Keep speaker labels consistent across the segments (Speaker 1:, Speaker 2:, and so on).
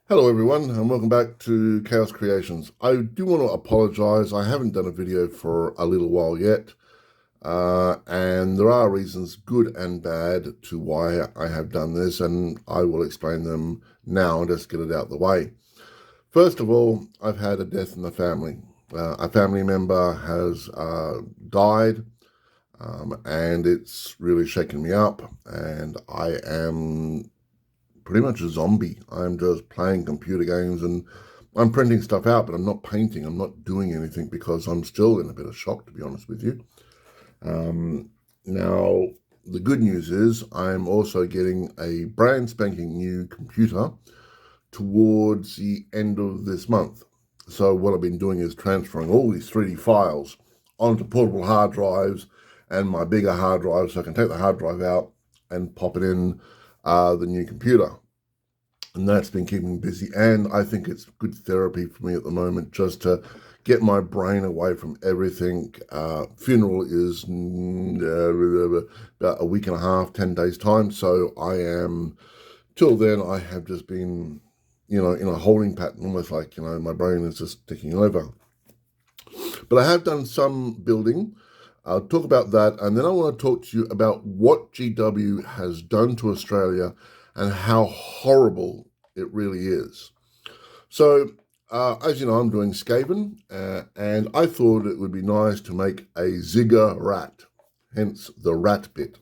Speaker 1: Hello everyone and welcome back to Chaos Creations. I do want to apologize. I haven't done a video for a little while yet, and there are reasons, good and bad, to why I have done this, and I will explain them now and just get it out the way. First of all, I've had a death in the family. A family member has died, and it's really shaken me up, and I am pretty much a zombie. I'm just playing computer games and I'm printing stuff out, but I'm not painting. I'm not doing anything because I'm still in a bit of shock, to be honest with you. Now, the good news is I'm also getting a brand spanking new computer towards the end of this month. So what I've been doing is transferring all these 3D files onto portable hard drives and my bigger hard drive, so I can take the hard drive out and pop it in the new computer. And that's been keeping me busy, and I think it's good therapy for me at the moment, just to get my brain away from everything. Funeral is about a week and a half, 10 days time, so till then I have just been, in a holding pattern, almost like, my brain is just ticking over. But I have done some building. I'll talk about that, and then I want to talk to you about what GW has done to Australia and how horrible it really is. So, as you know, I'm doing Skaven, and I thought it would be nice to make a ziggurat, hence the rat bit.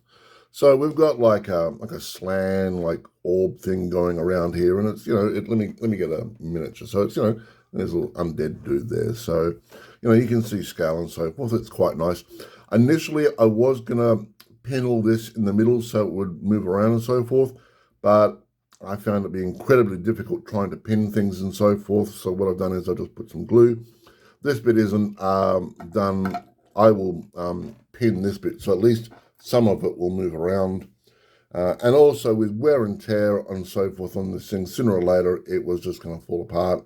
Speaker 1: So we've got like a slan, like orb thing going around here, and it's, let me get a miniature. So it's, there's a little undead dude there. So, you can see scale and so forth. It's quite nice. Initially, I was gonna pin all this in the middle so it would move around and so forth, but I found it being incredibly difficult trying to pin things and so forth. So what I've done is I've just put some glue. This bit isn't done. I will pin this bit, so at least some of it will move around. And also with wear and tear and so forth on this thing, sooner or later it was just going to fall apart.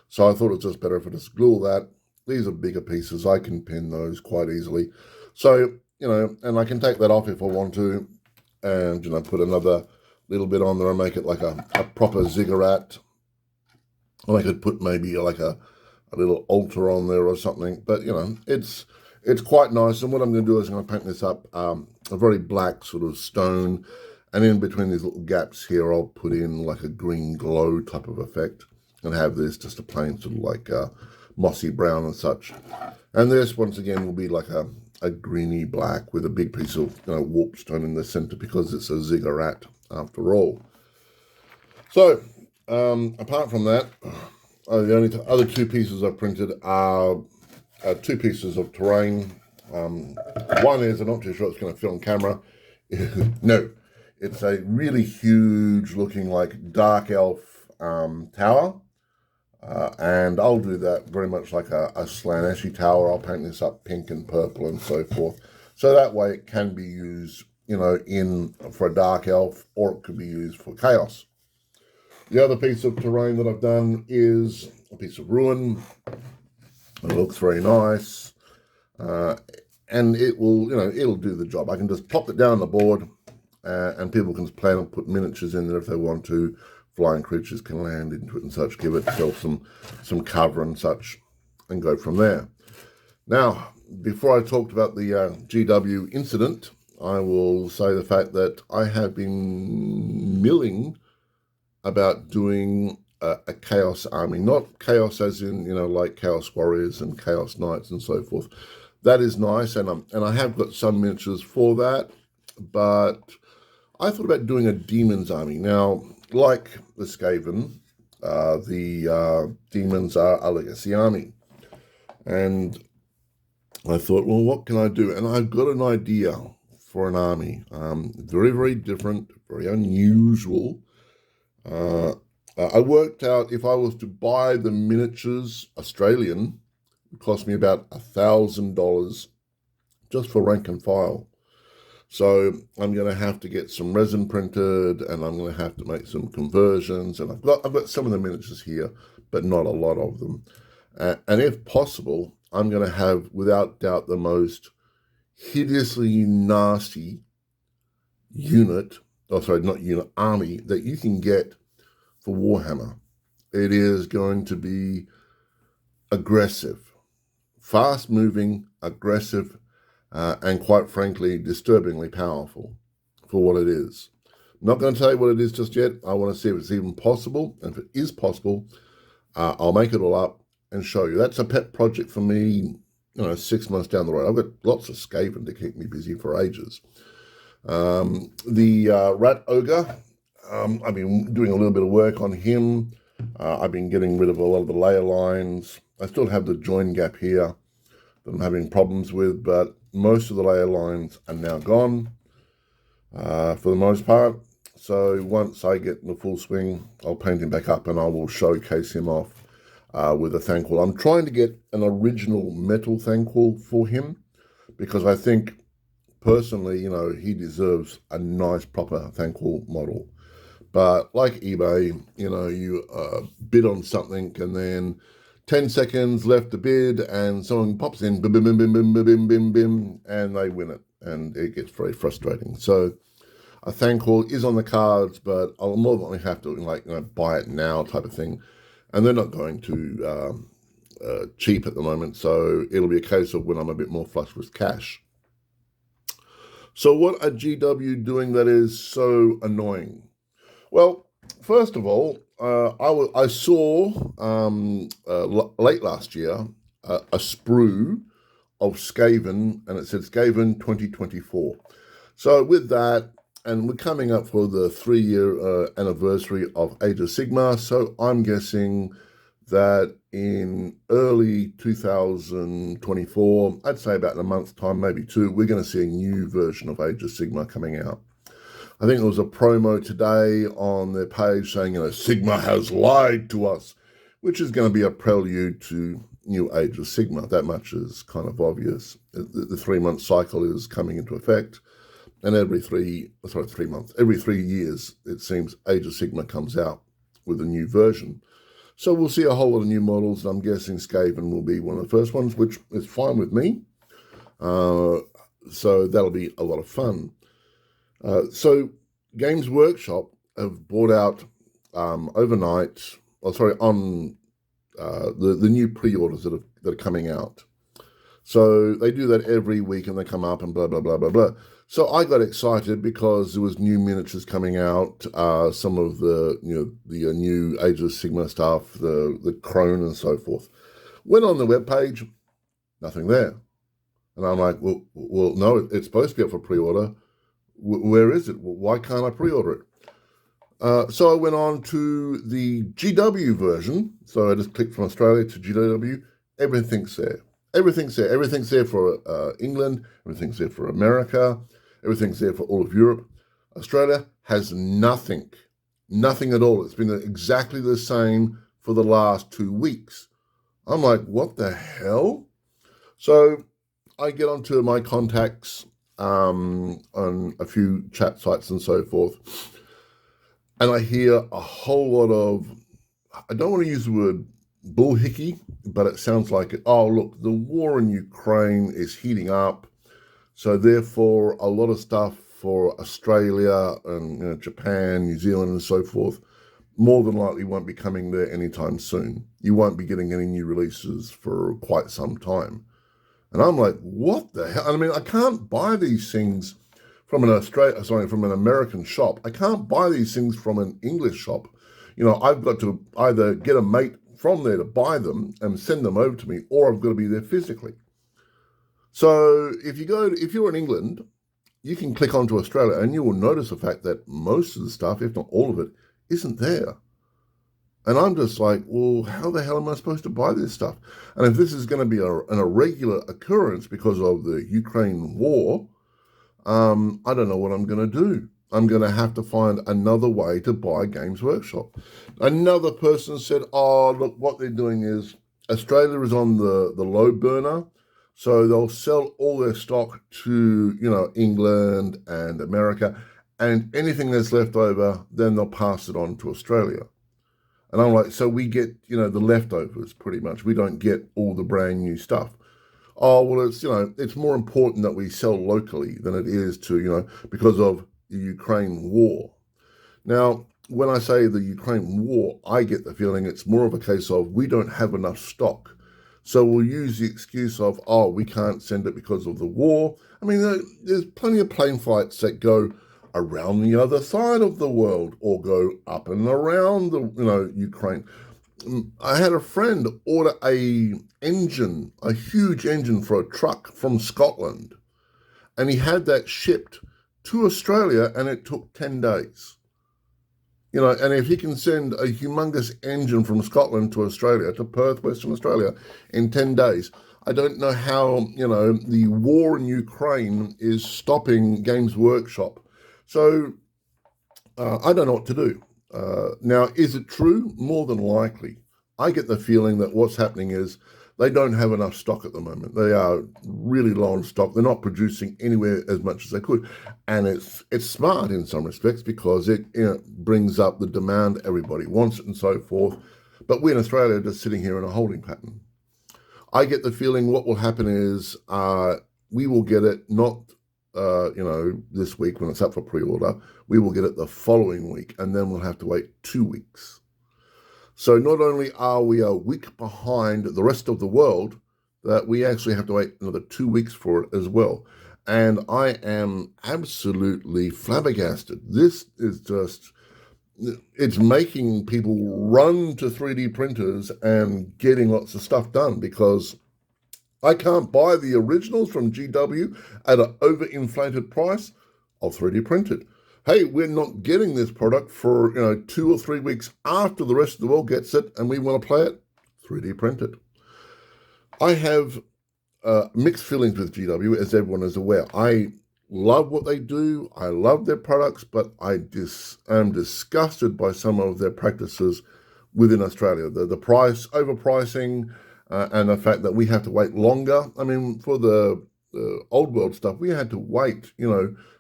Speaker 1: So I thought it's just better if I just glue all that. These are bigger pieces. I can pin those quite easily. So, and I can take that off if I want to, and, put another little bit on there and make it like a proper ziggurat. And I could put maybe like a little altar on there or something. But, it's quite nice. And what I'm going to do is I'm going to paint this up a very black sort of stone. And in between these little gaps here, I'll put in like a green glow type of effect and have this just a plain sort of like mossy brown and such. And this, once again, will be like a greeny black with a big piece of warp stone in the center because it's a ziggurat after all. So, apart from that, the only other two pieces I've printed are two pieces of terrain. One is, I'm not too sure it's going to fit on camera. No, it's a really huge looking like dark elf tower. And I'll do that very much like a Slaneshi tower. I'll paint this up pink and purple and so forth. So that way it can be used, for a dark elf, or it could be used for chaos. The other piece of terrain that I've done is a piece of ruin. It looks very nice. And it will, it'll do the job. I can just pop it down on the board, and people can plan and put miniatures in there if they want to. Flying creatures can land into it and such, give itself some cover and such, and go from there. Now, before I talked about the GW incident, I will say the fact that I have been milling about doing a chaos army, not chaos as in, like chaos warriors and chaos knights and so forth. That is nice, and I have got some miniatures for that, but I thought about doing a demons army. Now, like the Skaven, the demons are a legacy army. And I thought, well, what can I do? And I've got an idea for an army. Very, very different, very unusual. I worked out if I was to buy the miniatures Australian, it would cost me about $1,000 just for rank and file. So I'm going to have to get some resin printed, and I'm going to have to make some conversions. And I've got some of the miniatures here, but not a lot of them. And if possible, I'm going to have, without doubt, the most hideously nasty unit, army that you can get for Warhammer. It is going to be aggressive, fast-moving, aggressive, and quite frankly, disturbingly powerful for what it is. I'm not going to tell you what it is just yet. I want to see if it's even possible. And if it is possible, I'll make it all up and show you. That's a pet project for me, 6 months down the road. I've got lots of Skaven to keep me busy for ages. The Rat Ogre, I've been doing a little bit of work on him. I've been getting rid of a lot of the layer lines. I still have the join gap here that I'm having problems with, but most of the layer lines are now gone for the most part. So once I get in the full swing, I'll paint him back up and I will showcase him off with a thankful. I'm trying to get an original metal thankful for him because I think personally, he deserves a nice proper thankful model. But like eBay, you bid on something and then 10 seconds left to bid and someone pops in, bim, bim, bim, bim, bim, bim, bim, bim, and they win it. And it gets very frustrating. So a thankful is on the cards, but I'll more than likely have to buy it now type of thing. And they're not going to cheap at the moment. So it'll be a case of when I'm a bit more flush with cash. So what are GW doing that is so annoying? Well, first of all, I saw late last year a sprue of Skaven, and it said Skaven 2024. So with that, and we're coming up for the 3-year anniversary of Age of Sigmar, so I'm guessing that in early 2024, I'd say about in a month's time, maybe 2, we're going to see a new version of Age of Sigmar coming out. I think there was a promo today on their page saying, Sigmar has lied to us, which is going to be a prelude to new Age of Sigmar. That much is kind of obvious. The 3-month cycle is coming into effect. And every 3 years, it seems Age of Sigmar comes out with a new version. So we'll see a whole lot of new models. I'm guessing Skaven will be one of the first ones, which is fine with me. So that'll be a lot of fun. So Games Workshop have brought out overnight, on the new pre-orders that are coming out. So they do that every week and they come up and blah, blah, blah, blah, blah. So I got excited because there was new miniatures coming out, some of the new Age of Sigmar stuff, the Crone and so forth. Went on the webpage, nothing there. And I'm like, well, no, it's supposed to be up for pre-order. Where is it? Why can't I pre-order it? So I went on to the GW version. So I just clicked from Australia to GW. Everything's there. Everything's there. Everything's there for England. Everything's there for America. Everything's there for all of Europe. Australia has nothing. Nothing at all. It's been exactly the same for the last 2 weeks. I'm like, what the hell? So I get onto my contacts on a few chat sites and so forth, and I hear a whole lot of, I don't want to use the word bullhickey, but it sounds like it. Oh, look, the war in Ukraine is heating up, so therefore a lot of stuff for Australia and Japan, New Zealand and so forth more than likely won't be coming there anytime soon. You won't be getting any new releases for quite some time. And I'm like, what the hell? I mean, I can't buy these things from from an American shop. I can't buy these things from an English shop. I've got to either get a mate from there to buy them and send them over to me, or I've got to be there physically. So if you're in England, you can click onto Australia and you will notice the fact that most of the stuff, if not all of it, isn't there. And I'm just like, well, how the hell am I supposed to buy this stuff? And if this is going to be an irregular occurrence because of the Ukraine war, I don't know what I'm going to do. I'm going to have to find another way to buy Games Workshop. Another person said, oh, look, what they're doing is Australia is on the low burner, so they'll sell all their stock to, England and America, and anything that's left over, then they'll pass it on to Australia. And I'm like, so we get, the leftovers pretty much. We don't get all the brand new stuff. Oh, well, it's more important that we sell locally than it is to, because of the Ukraine war. Now, when I say the Ukraine war, I get the feeling it's more of a case of we don't have enough stock. So we'll use the excuse of, oh, we can't send it because of the war. I mean, there's plenty of plane flights that go around the other side of the world or go up and around the, Ukraine. I had a friend order a huge engine for a truck from Scotland, and he had that shipped to Australia, and it took 10 days. And if he can send a humongous engine from Scotland to Australia, to Perth, Western Australia, in 10 days, I don't know how, the war in Ukraine is stopping Games Workshop. So I don't know what to do. Now, is it true? More than likely. I get the feeling that what's happening is they don't have enough stock at the moment. They are really low on stock. They're not producing anywhere as much as they could. And it's smart in some respects because it brings up the demand. Everybody wants it and so forth. But we in Australia are just sitting here in a holding pattern. I get the feeling what will happen is we will get it not this week when it's up for pre-order. We will get it the following week, and then we'll have to wait 2 weeks. So not only are we a week behind the rest of the world, that we actually have to wait another 2 weeks for it as well. And I am absolutely flabbergasted. This is just, it's making people run to 3D printers and getting lots of stuff done, because I can't buy the originals from GW at an overinflated price. I'll 3D print it. Hey, we're not getting this product for 2 or 3 weeks after the rest of the world gets it, and we want to play it. 3D print it. I have mixed feelings with GW, as everyone is aware. I love what they do. I love their products, but I am disgusted by some of their practices within Australia. The price, overpricing, and the fact that we have to wait longer. I mean, for the old world stuff, we had to wait,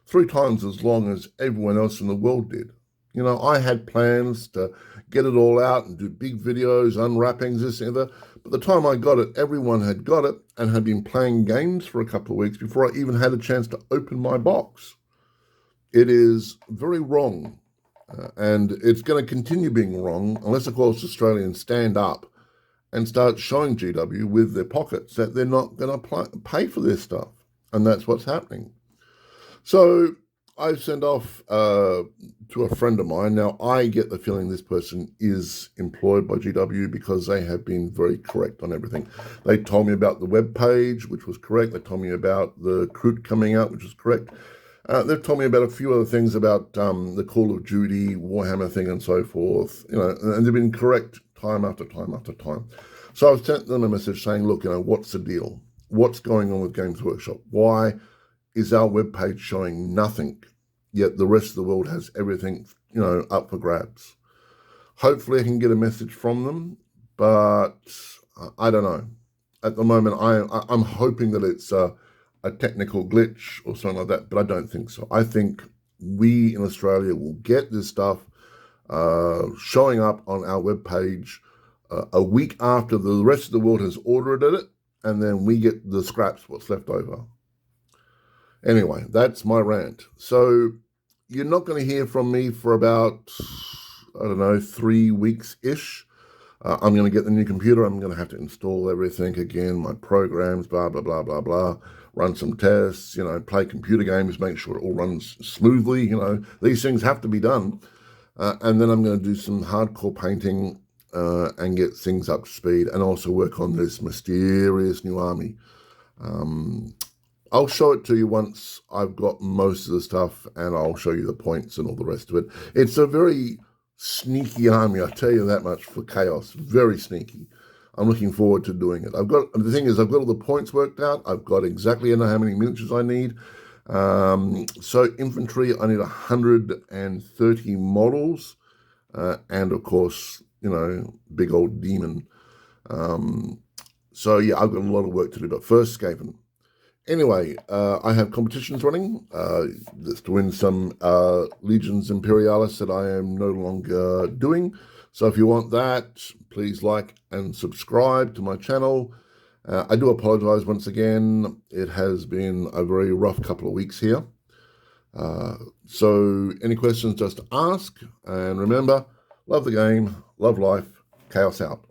Speaker 1: 3 times as long as everyone else in the world did. I had plans to get it all out and do big videos, unwrappings, this and that. But the time I got it, everyone had got it and had been playing games for a couple of weeks before I even had a chance to open my box. It is very wrong. And it's going to continue being wrong unless, of course, Australians stand up and start showing GW with their pockets that they're not going to pay for this stuff. And that's what's happening. So I sent off to a friend of mine. Now, I get the feeling this person is employed by GW because they have been very correct on everything. They told me about the web page, which was correct. They told me about the Kroot coming out, which was correct. They've told me about a few other things about the Call of Duty, Warhammer thing and so forth, and they've been correct time after time after time. So I've sent them a message saying, look, what's the deal? What's going on with Games Workshop? Why is our webpage showing nothing, yet the rest of the world has everything, up for grabs? Hopefully I can get a message from them, but I don't know. At the moment, I'm hoping that it's a technical glitch or something like that, but I don't think so. I think we in Australia will get this stuff showing up on our webpage a week after the rest of the world has ordered it, and then we get the scraps, what's left over. Anyway, that's my rant. So you're not going to hear from me for about, 3 weeks-ish. I'm going to get the new computer. I'm going to have to install everything again, my programs, blah, blah, blah, blah, blah, run some tests, play computer games, make sure it all runs smoothly. These things have to be done. And then I'm going to do some hardcore painting and get things up to speed, and also work on this mysterious new army. I'll show it to you once I've got most of the stuff, and I'll show you the points and all the rest of it. It's a very sneaky army, I tell you that much, for Chaos. Very sneaky. I'm looking forward to doing it. The thing is, I've got all the points worked out. I've got exactly how many miniatures I need. So infantry, I need 130 models, and of course, big old demon. So yeah, I've got a lot of work to do, but first, Skaven. Anyway, I have competitions running. That's to win some Legions Imperialis that I am no longer doing. So if you want that, please like and subscribe to my channel. I do apologize once again. It has been a very rough couple of weeks here. So any questions, just ask. And remember, love the game, love life, chaos out.